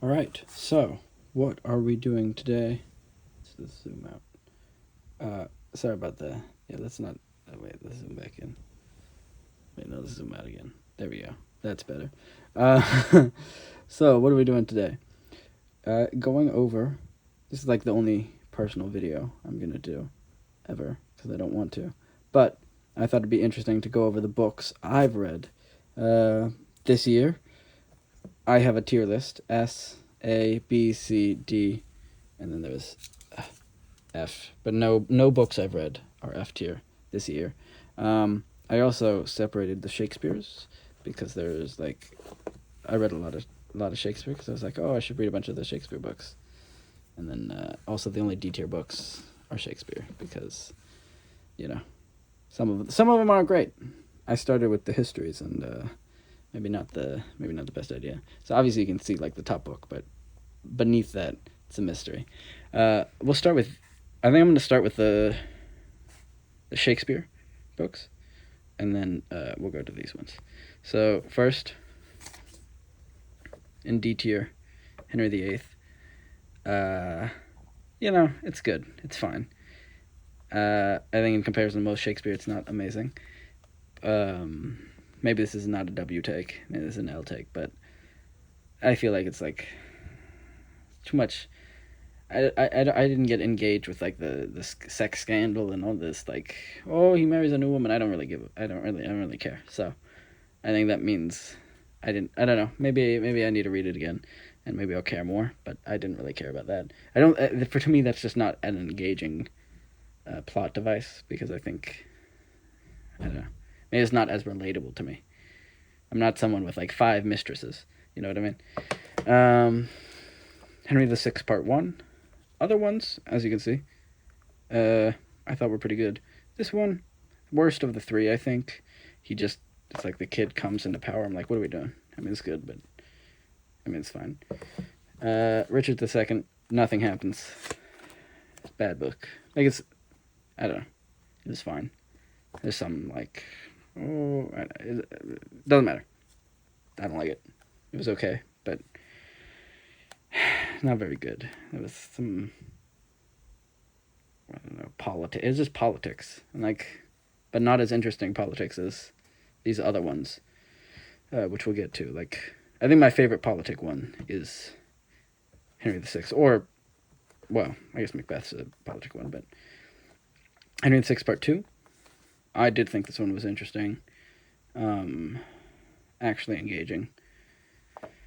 All right, so what are we doing today? Let's zoom out. Sorry about that. Yeah, let's not. Wait, let's zoom back in. Wait, no, let's zoom out again. There we go. That's better. So what are we doing today? Going over. This is like the only personal video I'm gonna do ever because I don't want to, but I thought it'd be interesting to go over the books I've read this year. I have a tier list: S, A, B, C, D, and then there's F. But no books I've read are F tier this year. I also separated the Shakespeares because there's like I read a lot of Shakespeare because I was like, oh, I should read a bunch of the Shakespeare books, and then also the only D tier books are Shakespeare because you know some of them aren't great. I started with the histories and maybe not the best idea. So obviously you can see like the top book, but beneath that it's a mystery. We'll start with. I think I'm going to start with the Shakespeare books, and then we'll go to these ones. So first, in D tier, Henry VIII. It's good. It's fine. I think in comparison to most Shakespeare, it's not amazing. Maybe this is not a W take. Maybe this is an L take, but I feel like it's like too much. I didn't get engaged with like the sex scandal and all this like, oh, he marries a new woman. I don't really care. So I think that means I don't know. Maybe I need to read it again and maybe I'll care more, but I didn't really care about that. I don't to me that's just not an engaging plot device because I think I don't know. Maybe it's not as relatable to me. I'm not someone with like 5 mistresses. You know what I mean? Henry VI Part 1. Other ones, as you can see, I thought were pretty good. This one, worst of the 3, I think. It's like the kid comes into power. I'm like, what are we doing? I mean, it's good, but I mean, it's fine. Richard II, nothing happens. It's a bad book. Like, I don't know. It's fine. There's some, like, it doesn't matter. I don't like it. It was okay, but not very good. There was some, I don't know, politics. It's just politics, and like, but not as interesting politics as these other ones, which we'll get to. Like, I think my favorite politic one is Henry VI, or, well, I guess Macbeth's a politic one, but Henry VI Part 2. I did think this one was interesting, actually engaging.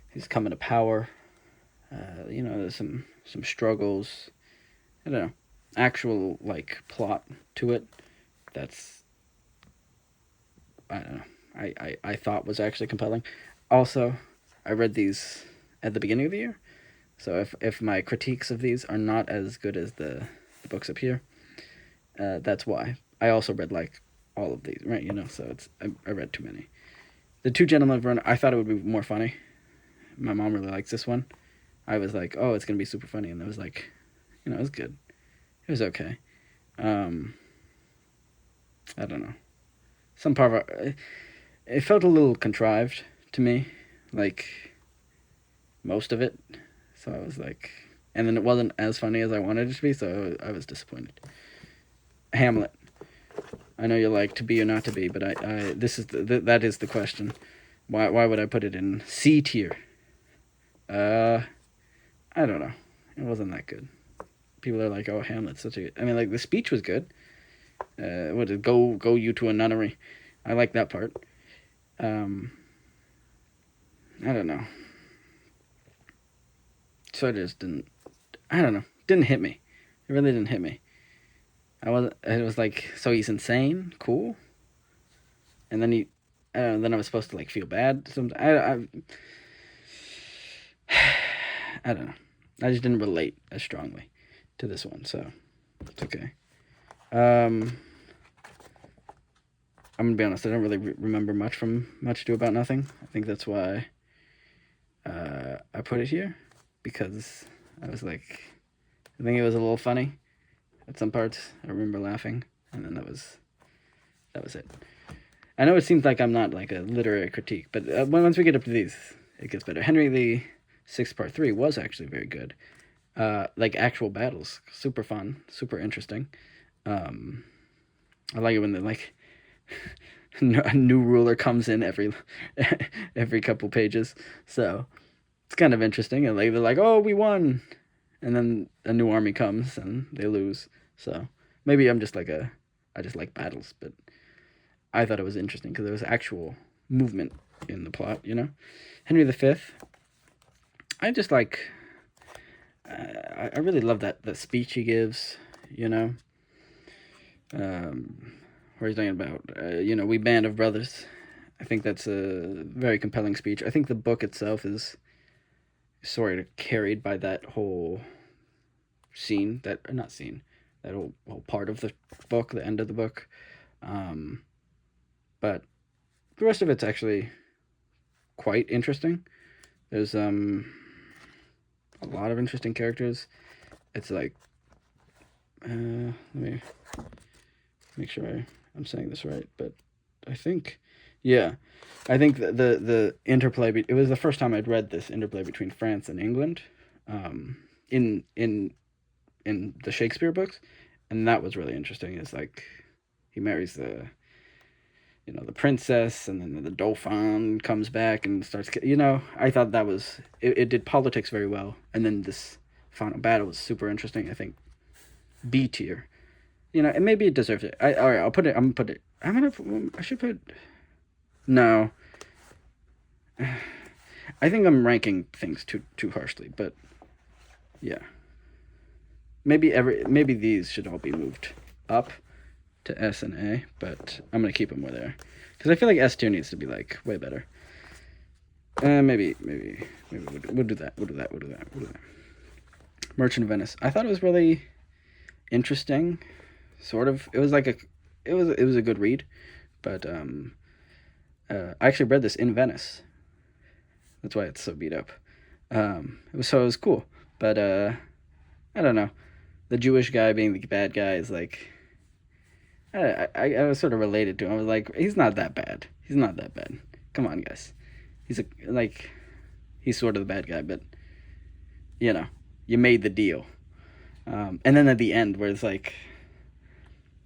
He's coming to power. There's some struggles. I don't know, actual like plot to it. That's I don't know. I thought was actually compelling. Also, I read these at the beginning of the year, so if my critiques of these are not as good as the books up here, that's why. I also read like all of these, right? So I read too many. The Two Gentlemen of Verona, I thought it would be more funny. My mom really likes this one. I was like, oh, it's gonna be super funny, and it was like, it was good. It was okay. I don't know. Some part of it felt a little contrived to me, like most of it. So I was like, and then it wasn't as funny as I wanted it to be, so I was disappointed. Hamlet. I know you like To Be or Not to Be, but that is the question. Why would I put it in C tier? I don't know. It wasn't that good. People are like, oh, Hamlet's such a... I mean, like, the speech was good. What is go you to a nunnery? I like that part. I don't know. So I just didn't... I don't know. Didn't hit me. It really didn't hit me. It was like, so he's insane? Cool. And then then I was supposed to, like, feel bad. I don't know. I just didn't relate as strongly to this one, so it's okay. I'm gonna be honest. I don't really remember much from Much Ado About Nothing. I think that's why I put it here, because I was like, I think it was a little funny at some parts. I remember laughing, and then that was it. I know it seems like I'm not like a literary critique, but once we get up to these, it gets better. Henry Six Part 3 was actually very good. Like actual battles, super fun, super interesting. Um, I like it when like a new ruler comes in every couple pages, so it's kind of interesting. And like they're like, "Oh, we won," and then a new army comes and they lose. So maybe I just like battles, but I thought it was interesting because there was actual movement in the plot. Henry V. I just like. I really love that speech he gives. You know, where he's talking about we band of brothers. I think that's a very compelling speech. I think the book itself is sort of carried by that whole scene, that not scene, that whole part of the book, the end of the book. But the rest of it's actually quite interesting. There's a lot of interesting characters. It's like let me make sure I'm saying this right, but I think the interplay. It was the first time I'd read this interplay between France and England, in the Shakespeare books, and that was really interesting. It's like he marries the princess, and then the Dauphin comes back and starts. I thought that was it did politics very well, and then this final battle was super interesting. I think B tier. And maybe it deserves it. All right, I'll put it. I'm gonna put it. I should put. No. I think I'm ranking things too harshly, but yeah. Maybe these should all be moved up to S and A, but I'm gonna keep them where they are because I feel like S tier needs to be like way better. Maybe we'll do that. We'll do that. Merchant of Venice. I thought it was really interesting. Sort of. It was like it was a good read, but I actually read this in Venice. That's why it's so beat up. It was cool, but I don't know. The Jewish guy being the bad guy is like. I was sort of related to him. I was like, he's not that bad. He's not that bad. Come on, guys. He's sort of the bad guy, but you made the deal. And then at the end, where it's like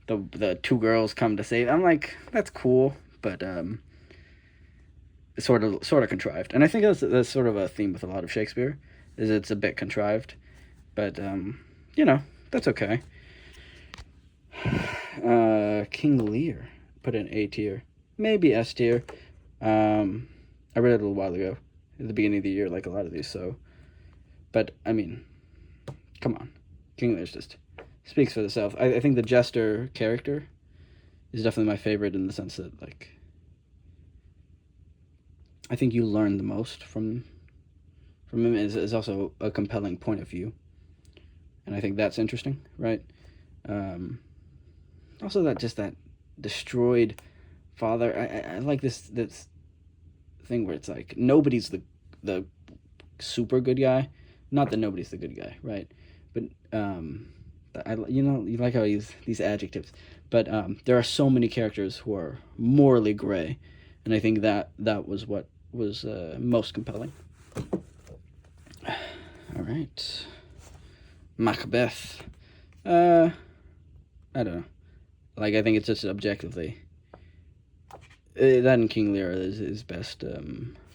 the two girls come to save. I'm like, that's cool, but it's sort of contrived. And I think that's sort of a theme with a lot of Shakespeare, is it's a bit contrived, but that's okay. King Lear, put in A tier, maybe S tier. I read it a little while ago, at the beginning of the year, like a lot of these. So, but I mean, come on, King Lear's just speaks for itself. I think the jester character is definitely my favorite in the sense that like I think you learn the most from him. Is also a compelling point of view, and I think that's interesting, right? Also, that destroyed father. I like this thing where it's like nobody's the super good guy. Not that nobody's the good guy, right? But you like how I use these adjectives. But there are so many characters who are morally gray, and I think that was what was most compelling. All right, Macbeth. I don't know. Like, I think it's just objectively that and King Lear is his best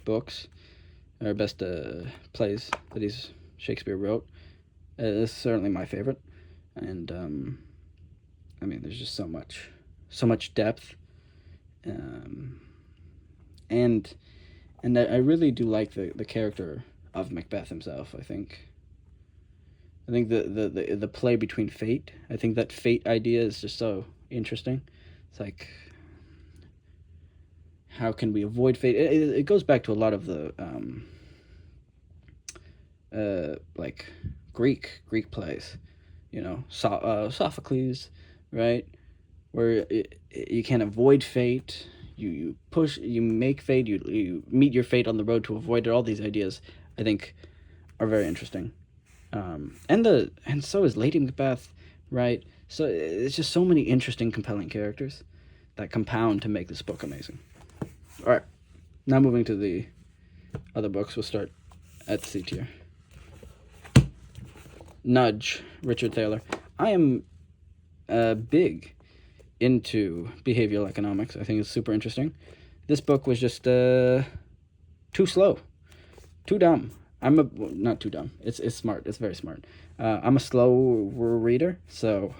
books, or best plays that Shakespeare wrote. This is certainly my favorite, and I mean, there's just so much depth, and I really do like the character of Macbeth himself. I think the play between fate. I think that fate idea is just so interesting. It's like, how can we avoid fate? It goes back to a lot of the like Greek plays, Sophocles, right? Where you can't avoid fate. You make fate. You meet your fate on the road to avoid it. All these ideas, I think, are very interesting. And so is Lady Macbeth, right? So it's just so many interesting, compelling characters that compound to make this book amazing. All right, now moving to the other books, we'll start at C tier. Nudge, Richard Thaler. I am big into behavioral economics. I think it's super interesting. This book was just too slow, too dumb. Not too dumb. It's smart. It's very smart. I'm a slow reader, so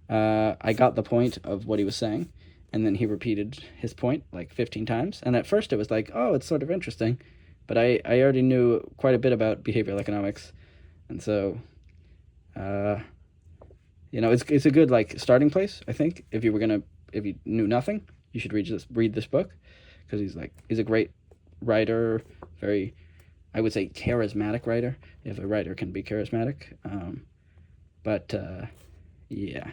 I got the point of what he was saying, and then he repeated his point like 15 times. And at first it was like, oh, it's sort of interesting, but I already knew quite a bit about behavioral economics, and so it's a good like starting place. I think if you knew nothing, you should read this book, because he's a great writer, very, I would say, charismatic writer, if a writer can be charismatic. But yeah,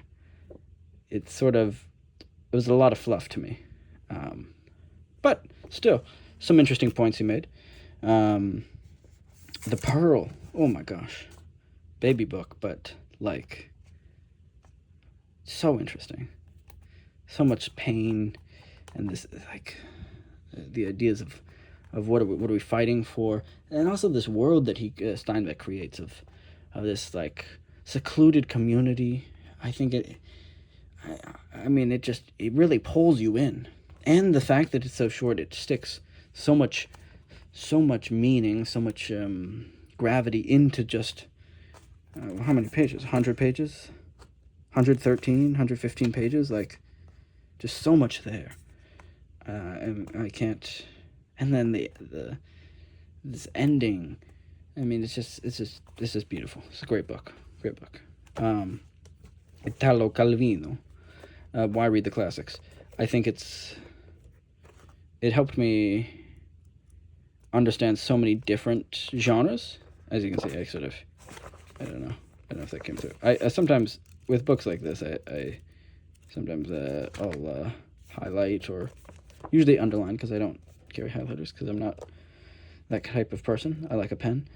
it was a lot of fluff to me, but still some interesting points he made. The Pearl, oh my gosh, baby book, but like so interesting, so much pain, and this like the ideas of what are we fighting for, and also this world that Steinbeck creates of this like secluded community. I think it really pulls you in, and the fact that it's so short, it sticks so much meaning, so much gravity into just how many pages? 100 pages, 113, 115 pages, like just so much there. And I can't. And then this ending. I mean, it's just beautiful. It's a great book. Italo Calvino. Why read the classics? I think it helped me understand so many different genres. As you can see, I don't know if that came through. I sometimes, with books like this, I sometimes I'll highlight, or usually underline, because I don't carry highlighters, because I'm not that type of person. I like a pen.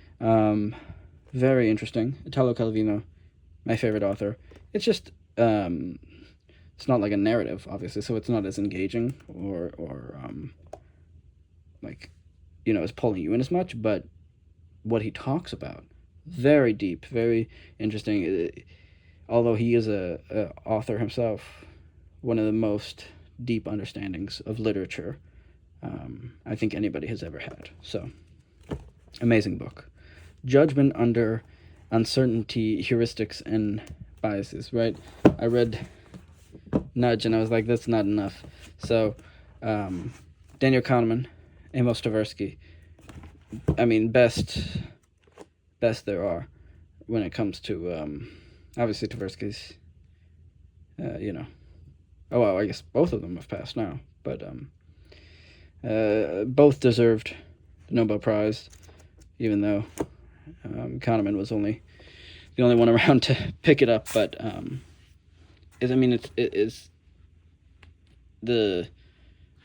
Very interesting. Italo Calvino, my favorite author. It's just it's not like a narrative, obviously, so it's not as engaging or like, as pulling you in as much, but what he talks about, very deep, very interesting. Although he is a author himself, one of the most deep understandings of literature I think anybody has ever had. So, amazing book. Judgment Under Uncertainty, Heuristics, and Biases, right? I read Nudge, and I was like, that's not enough. So, Daniel Kahneman, Amos Tversky, I mean, best there are when it comes to, obviously Tversky's, oh, well, I guess both of them have passed now, but both deserved the Nobel Prize, even though Kahneman was the only one around to pick it up. But it's the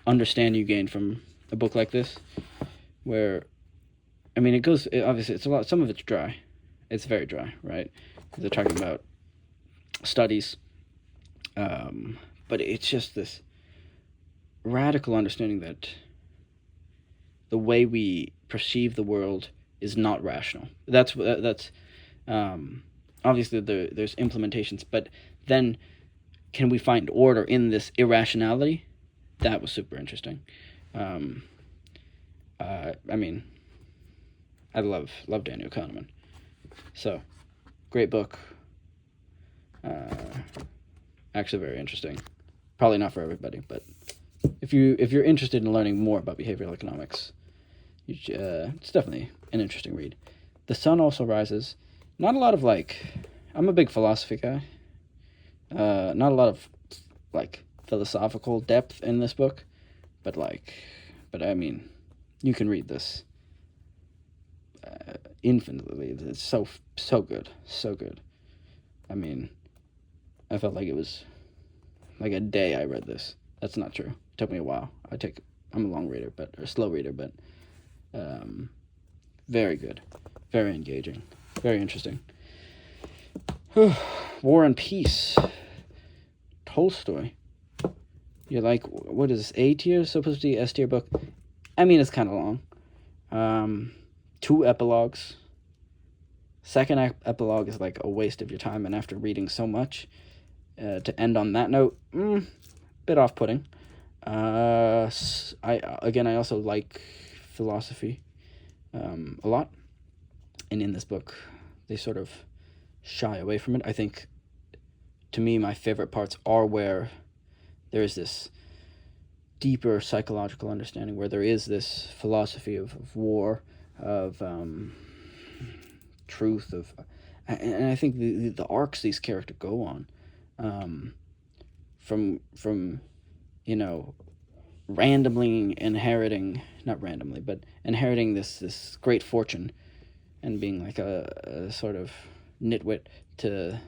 understanding you gain from a book like this, where obviously it's a lot. Some of it's dry. It's very dry, right? Because they're talking about studies, but it's just this radical understanding that the way we perceive the world is not rational. That's obviously there's implementations, but then can we find order in this irrationality? That was super interesting. I love Daniel Kahneman. So, great book. Actually very interesting. Probably not for everybody, but if you're interested in learning more about behavioral economics, it's definitely an interesting read. The Sun Also Rises. Not a lot of I'm a big philosophy guy. Not a lot of philosophical depth in this book, but I mean, you can read this infinitely. It's so good, so good. I mean, I felt like it was like a day I read this. That's not true. It took me a while. I'm a long reader, or a slow reader, but very good, very engaging, very interesting. War and Peace. Tolstoy. You're like, what is this, A tier? Supposed to be S tier book? I mean, it's kind of long. 2 epilogues. Second epilogue is like a waste of your time, and after reading so much, to end on that note, bit off-putting. I also like philosophy a lot, and in this book, they sort of shy away from it. I think, to me, my favorite parts are where there's this deeper psychological understanding, where there is this philosophy of war, of truth, and I think the arcs these characters go on, from randomly inheriting, not randomly, but inheriting this great fortune and being like a sort of nitwit to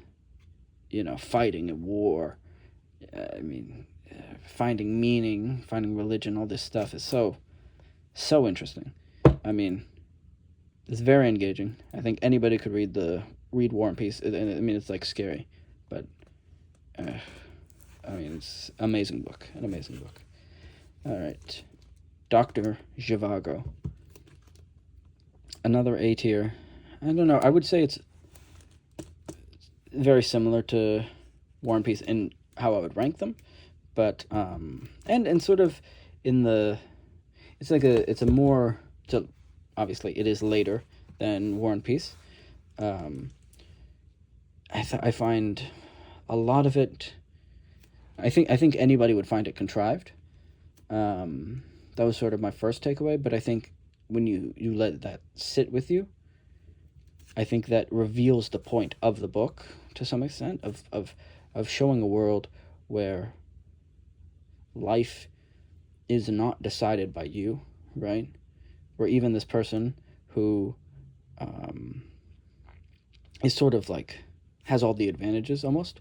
fighting at war. I mean, finding meaning, finding religion, all this stuff is so interesting. I mean, it's very engaging. I think anybody could read War and Peace. I mean, it's like scary, but I mean, it's an amazing book. All right, Dr. Zhivago. Another A tier. I don't know. I would say it's very similar to War and Peace in how I would rank them, but and sort of in the, it's a more, so obviously it is later than War and Peace. I find a lot of it. I think anybody would find it contrived. That was sort of my first takeaway, but I think when you let that sit with you, I think that reveals the point of the book to some extent, of showing a world where life is not decided by you, right? Where even this person who is sort of like has all the advantages almost,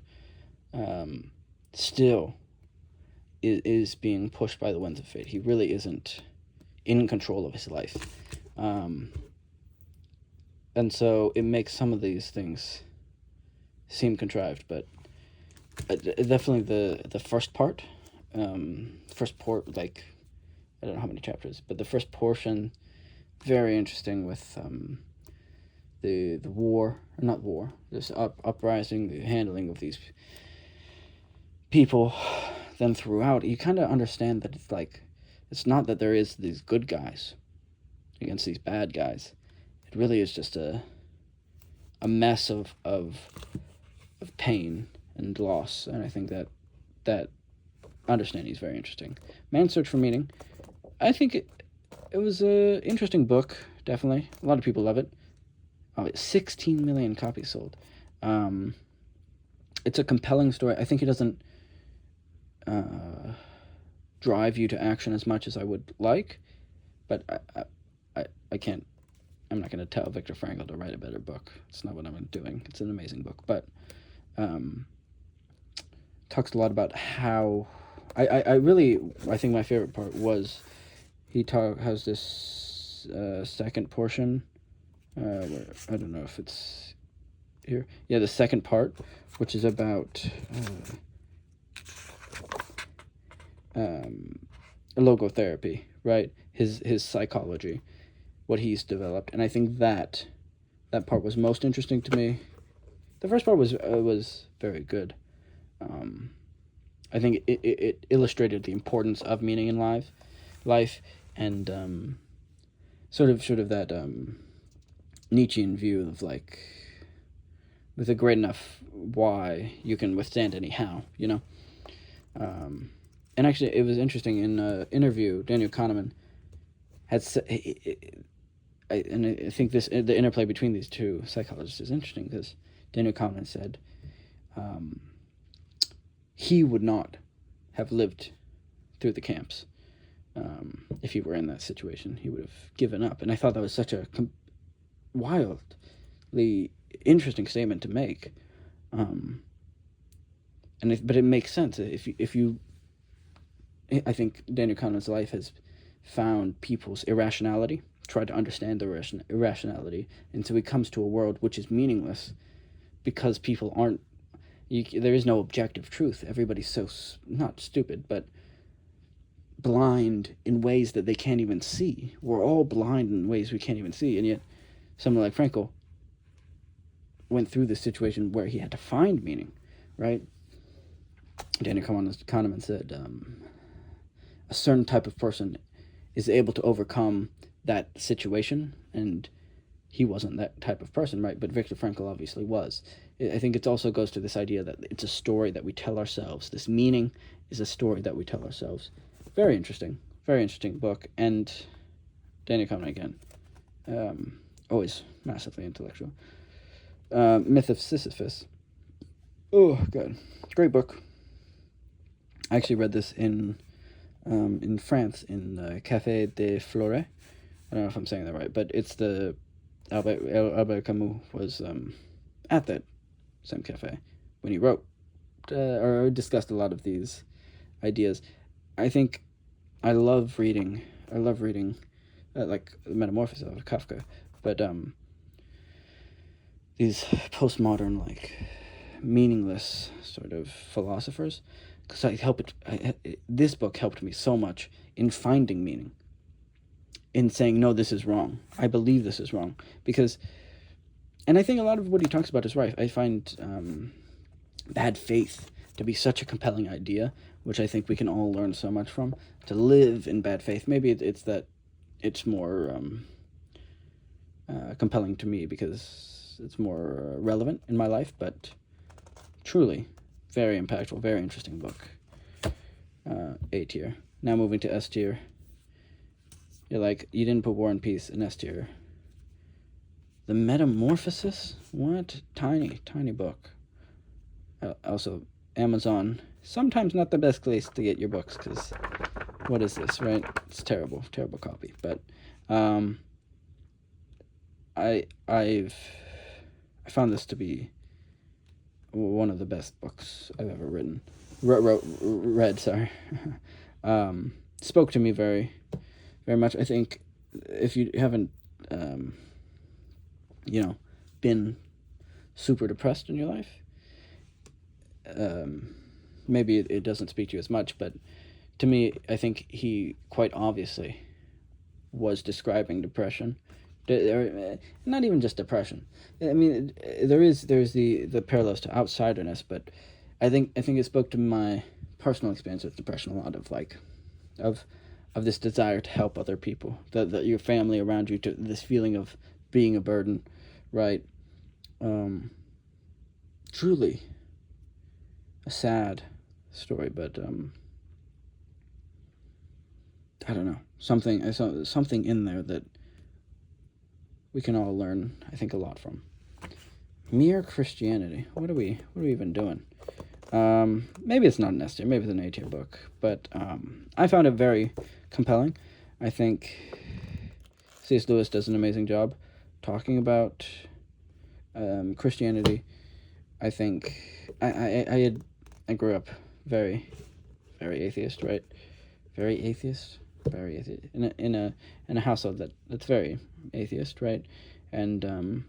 still is being pushed by the winds of fate. He really isn't in control of his life. And so it makes some of these things seem contrived, but definitely the first part, like, I don't know how many chapters, but the first portion, very interesting with the war, or not war, this uprising, the handling of these people. Then throughout, you kind of understand that it's not that there is these good guys against these bad guys. It really is just a mess of pain and loss, and I think that understanding is very interesting. Man's Search for Meaning, I think it was a interesting book, definitely. A lot of people love it. Oh, it's 16 million copies sold. It's a compelling story. I think it doesn't drive you to action as much as I would like, but I can't. I'm not going to tell Viktor Frankl to write a better book. It's not what I'm doing. It's an amazing book, but talks a lot about how I think my favorite part was he has this second portion where, I don't know if it's here. Yeah, the second part, which is about logotherapy, right? His psychology, what he's developed, and I think that part was most interesting to me. The first part was very good. I think it illustrated the importance of meaning in life, and sort of that Nietzschean view of like, with a great enough why, you can withstand any how, And actually, it was interesting in an interview, Daniel Kahneman had and I think the interplay between these two psychologists is interesting, because Daniel Kahneman said he would not have lived through the camps if he were in that situation. He would have given up, and I thought that was such a wildly interesting statement to make. But it makes sense if you. I think Daniel Kahneman's life has found people's irrationality, tried to understand their irrationality, and so he comes to a world which is meaningless because people aren't. There is no objective truth. Everybody's so not stupid, but blind in ways that they can't even see. We're all blind in ways we can't even see, and yet someone like Frankel went through this situation where he had to find meaning, right? Daniel Kahneman said, a certain type of person is able to overcome that situation, and he wasn't that type of person, right? But Viktor Frankl obviously was. I think it also goes to this idea that it's a story that we tell ourselves. This meaning is a story that we tell ourselves. Very interesting book. And Daniel Kahneman again, always massively intellectual. Myth of Sisyphus. Oh, God. Great book. I actually read this in France, in Café des Flores. I don't know if I'm saying that right, but it's the Albert Camus was at that same cafe when he wrote or discussed a lot of these ideas. I think I love reading like Metamorphosis of Kafka, but these postmodern, like, meaningless sort of philosophers, because this book helped me so much in finding meaning, in saying, no, this is wrong, I believe this is wrong, because, and I think a lot of what he talks about is right. I find bad faith to be such a compelling idea, which I think we can all learn so much from, to live in bad faith. Maybe it's that it's more compelling to me because it's more relevant in my life, but truly very impactful, very interesting book. A tier. Now moving to S tier. You're like, you didn't put War and Peace in S tier. The Metamorphosis? What? Tiny book. Also, Amazon. Sometimes not the best place to get your books, because what is this, right? It's terrible copy. But I found this to be one of the best books I've ever read. Sorry. Spoke to me very, very much. I think if you haven't, been super depressed in your life, maybe it doesn't speak to you as much. But to me, I think he quite obviously was describing depression. Not even just depression. I mean, there's the parallels to outsiderness, but I think it spoke to my personal experience with depression a lot, of this desire to help other people, that your family around you, to this feeling of being a burden, right? Truly a sad story, but I don't know, something in there that we can all learn, I think, a lot from. Mere Christianity. What are we even doing? Maybe it's not an S tier, maybe it's an A tier book, but I found it very compelling. I think C.S. Lewis does an amazing job talking about Christianity. I think I grew up very atheist, right? Very atheist in a household that's very atheist, right? And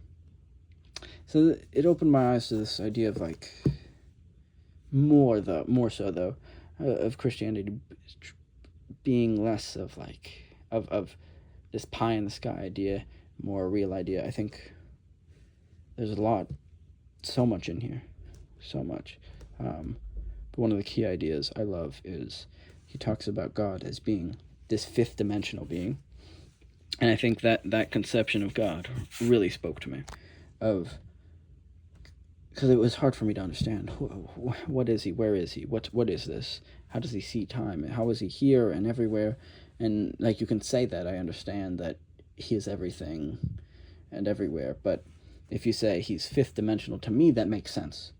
so it opened my eyes to this idea of, like, more so though, of Christianity being less of, like, of this pie in the sky idea, more a real idea. I think there's so much in here, so much. But one of the key ideas I love is he talks about God as being this fifth dimensional being, and I think that conception of God really spoke to me, because it was hard for me to understand. What is he? Where is he? What is this? How does he see time? How is he here and everywhere? And, like, you can say that, I understand that he is everything and everywhere, but if you say he's fifth dimensional, to me that makes sense,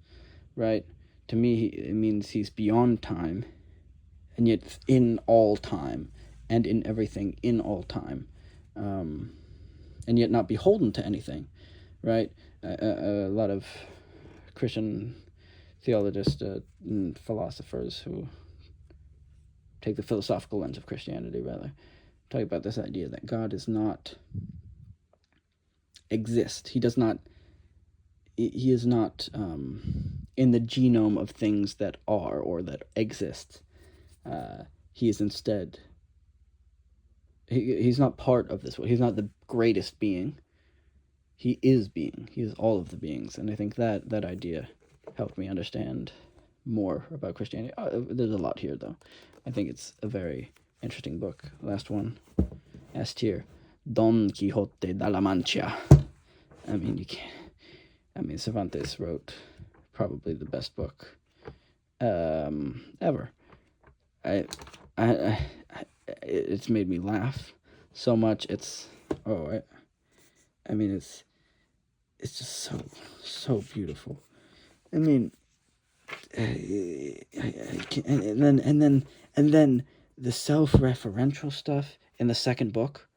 right? To me, it means he's beyond time, and yet in all time, and in everything in all time, and yet not beholden to anything, right? A lot of Christian theologists and philosophers who take the philosophical lens of Christianity, rather, talk about this idea that God does not exist. He is not in the genome of things that are or that exist. he is instead, he's not part of this world. He's not the greatest being. He is being. He is all of the beings. And I think that idea helped me understand more about Christianity. There's a lot here, though. I think it's a very interesting book. Last one, S tier, Don Quixote de la Mancha. I mean, you can't. I mean, Cervantes wrote probably the best book ever. It's made me laugh so much. I mean, it's just so beautiful. I mean, and then the self-referential stuff in the second book,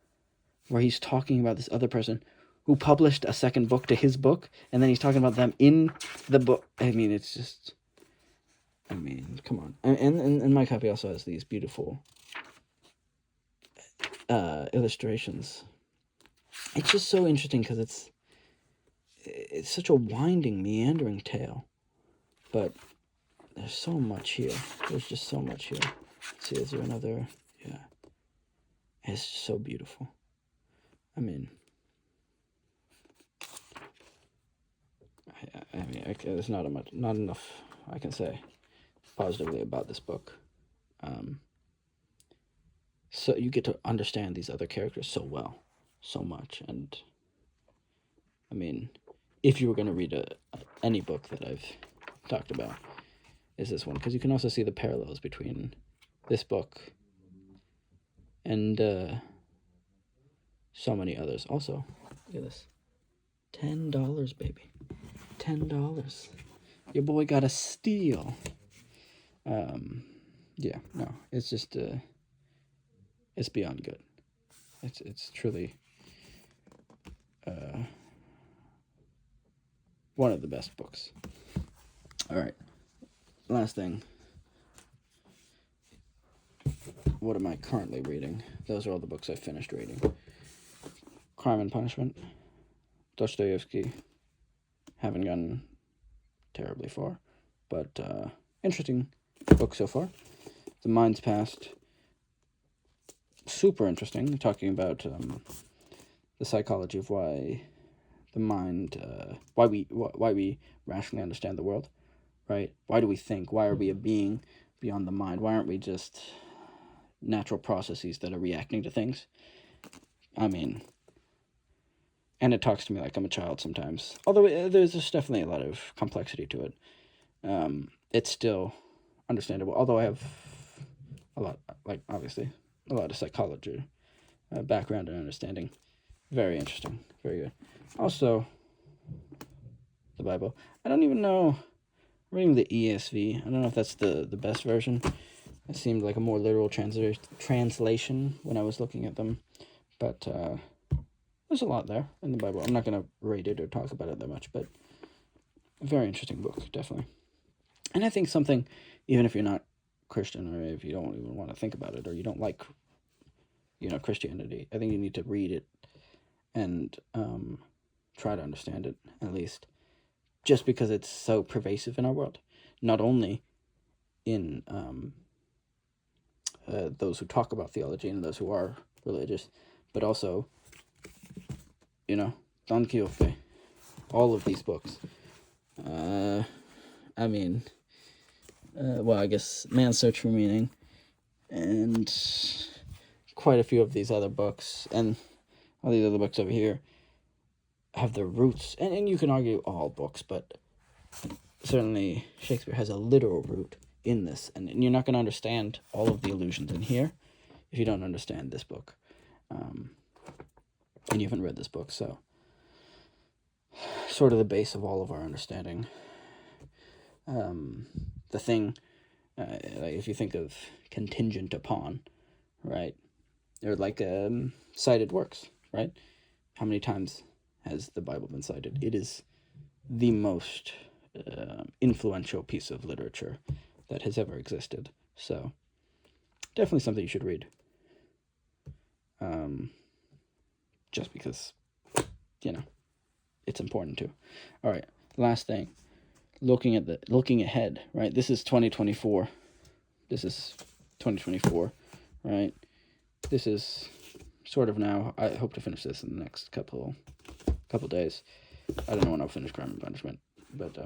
where he's talking about this other person who published a second book to his book, and then he's talking about them in the book. I mean, it's just, I mean, come on. And my copy also has these beautiful illustrations. It's just so interesting because it's such a winding, meandering tale, but there's so much here. There's just so much here. Let's see, is there another? Yeah. It's just so beautiful. I mean, there's not enough I can say positively about this book. So you get to understand these other characters so well, so much, and I mean, if you were going to read any book that I've talked about, is this one, because you can also see the parallels between this book and so many others. Also, look at this, $10, baby, $10. Your boy got a steal. Yeah, no, it's just it's beyond good. It's truly one of the best books. All right, last thing. What am I currently reading? Those are all the books I finished reading. Crime and Punishment, Dostoevsky. Haven't gotten terribly far, but interesting book so far. The Mind's Past, super interesting, talking about the psychology of why the mind, why we rationally understand the world, right? Why do we think? Why are we a being beyond the mind? Why aren't we just natural processes that are reacting to things? I mean, and it talks to me like I'm a child sometimes. Although there's just definitely a lot of complexity to it. It's still understandable. Although I have obviously, a lot of psychology background and understanding. Very interesting. Very good. Also, the Bible. I don't even know. I'm reading the ESV. I don't know if that's the best version. It seemed like a more literal translation when I was looking at them. But there's a lot there in the Bible. I'm not going to rate it or talk about it that much, but a very interesting book, definitely. And I think something, even if you're not Christian, or if you don't even want to think about it, or you don't like, Christianity, I think you need to read it and try to understand it, at least, just because it's so pervasive in our world. Not only in those who talk about theology and those who are religious, but also, Don Quixote, all of these books. I mean, I guess Man's Search for Meaning, and quite a few of these other books, and all these other books over here have their roots, and you can argue all books, but certainly Shakespeare has a literal root in this, and you're not going to understand all of the allusions in here if you don't understand this book, and you haven't read this book, so sort of the base of all of our understanding. The thing, like if you think of contingent upon, right, they're like cited works, right? How many times has the Bible been cited? It is the most influential piece of literature that has ever existed. So definitely something you should read. Just because, it's important too. All right, last thing. Looking ahead, right? This is 2024. This is 2024, right? This is sort of now. I hope to finish this in the next couple days. I don't know when I'll finish Crime and Punishment, but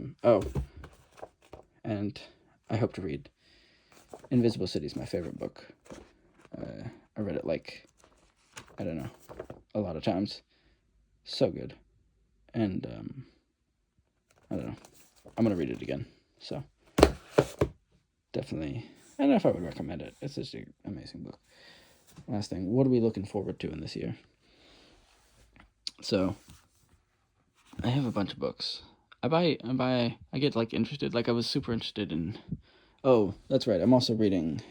and I hope to read Invisible City is my favorite book. I read it like, I don't know, a lot of times. So good. And I don't know. I'm gonna read it again. So definitely, I don't know if I would recommend it. It's just an amazing book. Last thing, what are we looking forward to in this year? So I have a bunch of books. I get like interested. Like I was super interested in. Oh, that's right. I'm also reading.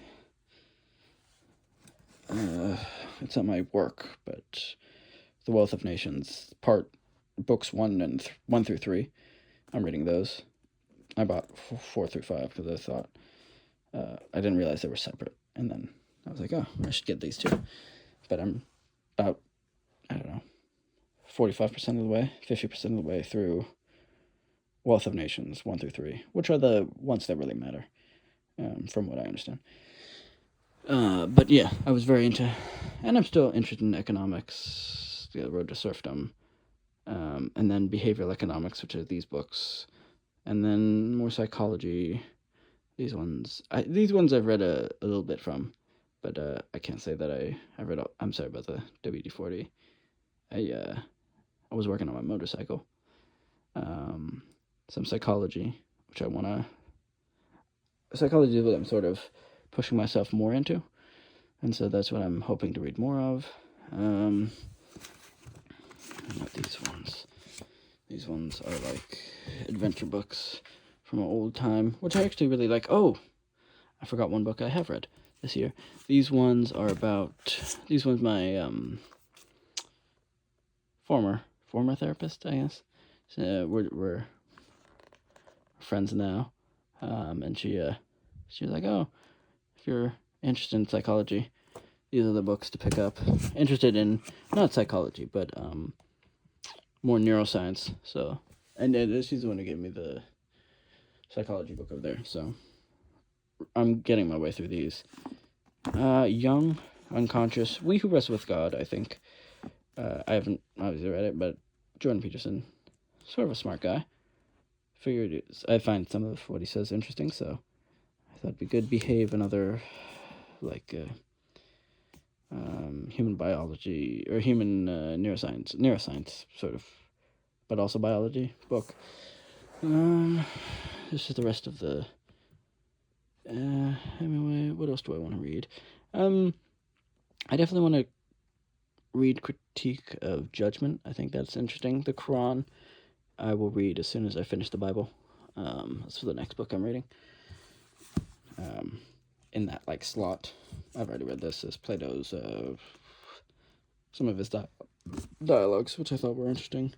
It's not my work, but The Wealth of Nations, books 1 through 3. I'm reading those. I bought 4 through 5 because I thought I didn't realize they were separate, and then I was like, oh, I should get these two. But I'm about, I don't know, 45% of the way, 50% of the way through Wealth of Nations 1 through 3, which are the ones that really matter, from what I understand. But yeah, I was very into, and I'm still interested in economics, The Road to Serfdom, and then behavioral economics, which are these books, and then more psychology. These ones I've read a little bit from, but I can't say that I read all. I'm sorry about the WD-40. I was working on my motorcycle. Some psychology, which I want to. Psychology is what I'm sort of pushing myself more into, and so that's what I'm hoping to read more of. Not these ones. These ones are like adventure books from an old time, which I actually really like. Oh, I forgot one book I have read this year. These ones my former therapist, I guess. So we're friends now, and she was like, oh, if you're interested in psychology, these are the books to pick up. Interested in not psychology, but more neuroscience. So, and she's the one who gave me the psychology book over there. So I'm getting my way through these. Young, Unconscious, We Who Wrestle with God, I think. I haven't obviously read it, but Jordan Peterson, sort of a smart guy. I find some of what he says interesting, so I thought it'd be good. Behave, another, like, human biology, or human neuroscience, sort of, but also biology book. This is the rest of the, anyway, what else do I want to read? I definitely want to read Critique of Judgment. I think that's interesting. The Quran, I will read as soon as I finish the Bible. That's for the next book I'm reading. In that, like, slot. I've already read this. As Plato's, some of his dialogues, which I thought were interesting.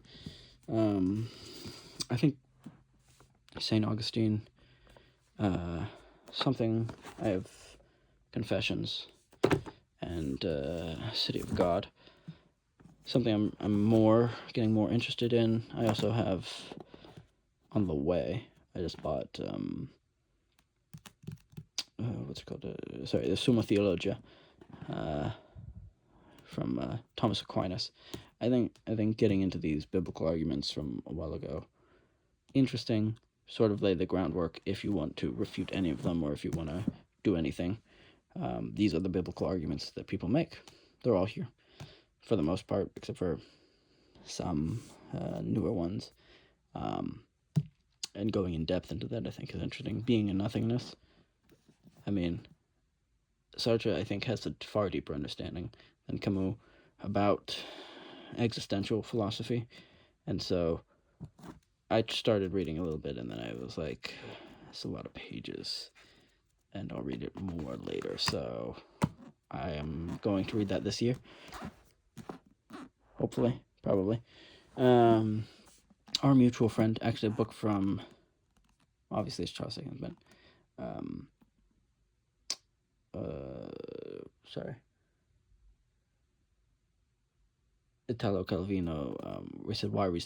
I think St. Augustine, something, I have Confessions, and City of God. Something I'm getting more interested in. I also have On the Way. I just bought what's it called? The Summa Theologia, from Thomas Aquinas. I think getting into these biblical arguments from a while ago, interesting. Sort of lay the groundwork if you want to refute any of them, or if you want to do anything. These are the biblical arguments that people make. They're all here, for the most part, except for some newer ones. And going in depth into that, I think, is interesting. Being in Nothingness. I mean, Sartre, I think, has a far deeper understanding than Camus about existential philosophy. And so I started reading a little bit, and then I was like, it's a lot of pages, and I'll read it more later. So I am going to read that this year. Hopefully, probably. Our Mutual Friend, actually a book from, obviously it's Charles Dickens, but, Italo Calvino, we said, why read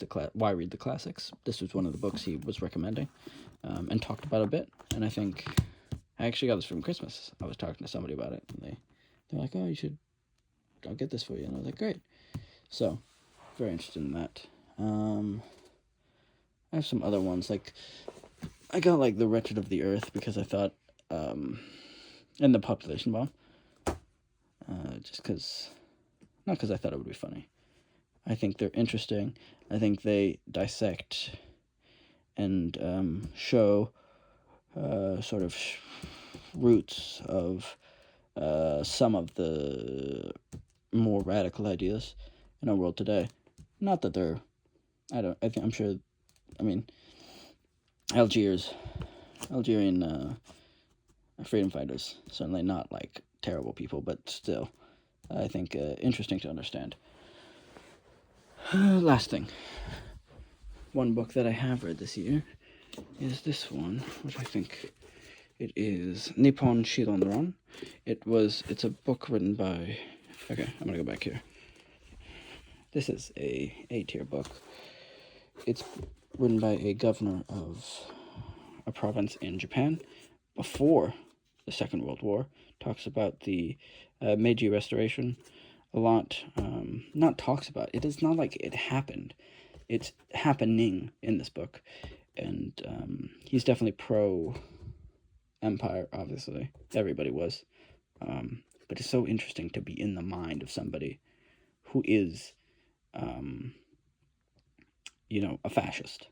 the classics? This was one of the books he was recommending, and talked about a bit, and I think I actually got this from Christmas. I was talking to somebody about it, and they're like, "Oh, I'll get this for you," and I was like, "Great." So, very interested in that. I have some other ones, like, I got, like, The Wretched of the Earth, because I thought, and The Population Bomb, just because, not because I thought it would be funny. I think they're interesting. I think they dissect and show sort of roots of some of the more radical ideas in our world today. Not that they're, I'm sure, I mean, Algerian freedom fighters, certainly not like terrible people, but still, I think interesting to understand. Last thing, one book that I have read this year is this one, which I think it is Nippon Shilonron. It's a book written by, okay, I'm gonna go back here. This is a A-tier book. It's written by a governor of a province in Japan before the Second World War. Talks about the Meiji Restoration a lot. Not talks about it. It's not like it happened. It's happening in this book. And he's definitely pro-empire, obviously. Everybody was. But it's so interesting to be in the mind of somebody who is, a fascist.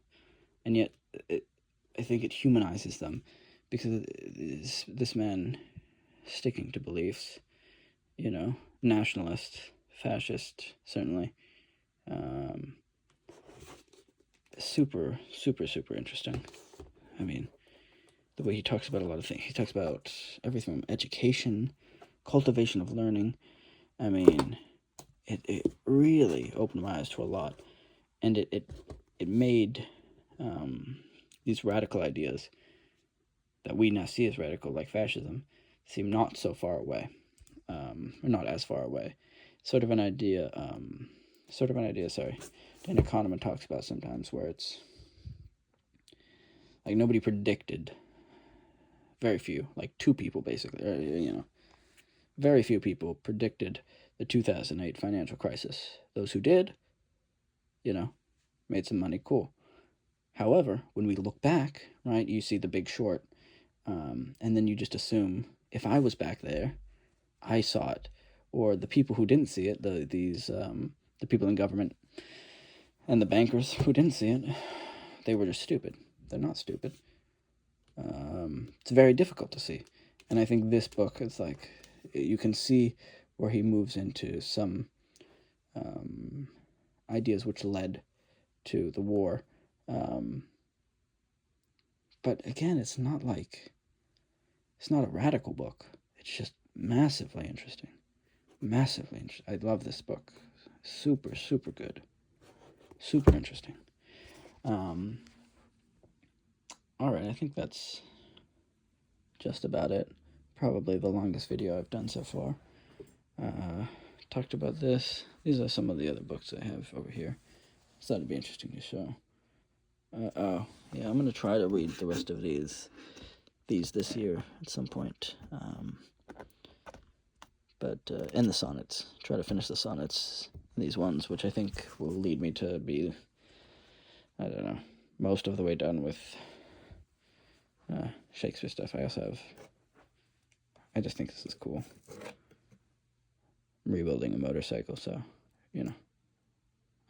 And yet, I think it humanizes them, because this man sticking to beliefs, nationalist, fascist, certainly. Super, super, super interesting. I mean, the way he talks about a lot of things. He talks about everything from education, cultivation of learning. I mean, it really opened my eyes to a lot. And it made these radical ideas that we now see as radical, like fascism, seem not so far away, or not as far away. Sort of an idea, Dana Kahneman talks about sometimes, where it's like nobody predicted, very few, like two people basically, very few people predicted the 2008 financial crisis. Those who did, made some money, cool. However, when we look back, right, you see The Big Short, and then you just assume, if I was back there, I saw it. Or the people who didn't see it, the people in government and the bankers who didn't see it, they were just stupid. They're not stupid. It's very difficult to see. And I think this book is like, you can see where he moves into some ideas which led to the war. But again, it's not a radical book. It's just massively interesting. Massively interesting. I love this book. Super, super good. Super interesting. Alright, I think that's just about it. Probably the longest video I've done so far. Talked about this. These are some of the other books I have over here. So that'd be interesting to show. I'm gonna try to read the rest of these this year at some point. And the sonnets. Try to finish the sonnets, these ones, which I think will lead me to be, I don't know, most of the way done with Shakespeare stuff. I just think this is cool. I'm rebuilding a motorcycle, so,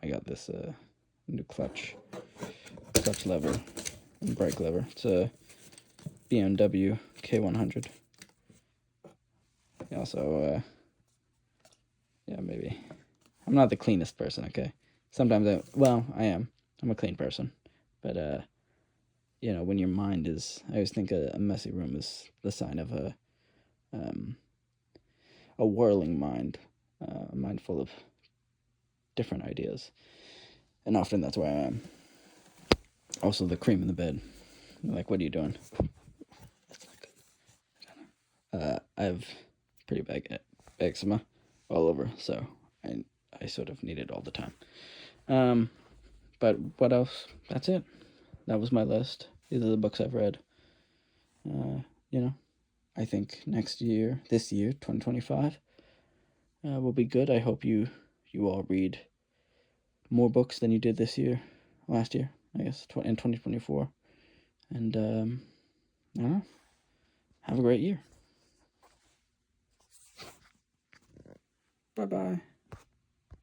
I got this new clutch lever and brake lever. It's a BMW K100. Also, maybe. I'm not the cleanest person, okay? Sometimes I am. I'm a clean person. But, when your mind is, I always think a messy room is the sign of a whirling mind, a mind full of different ideas. And often that's where I am. Also, the cream in the bed. Like, what are you doing? That's not good. I have pretty bad eczema all over, so I sort of need it all the time. But what else? That's it. That was my list. These are the books I've read. I think this year, 2025, will be good. I hope you all read more books than you did last year, I guess, in 2024. And, I don't know, have a great year. Bye-bye.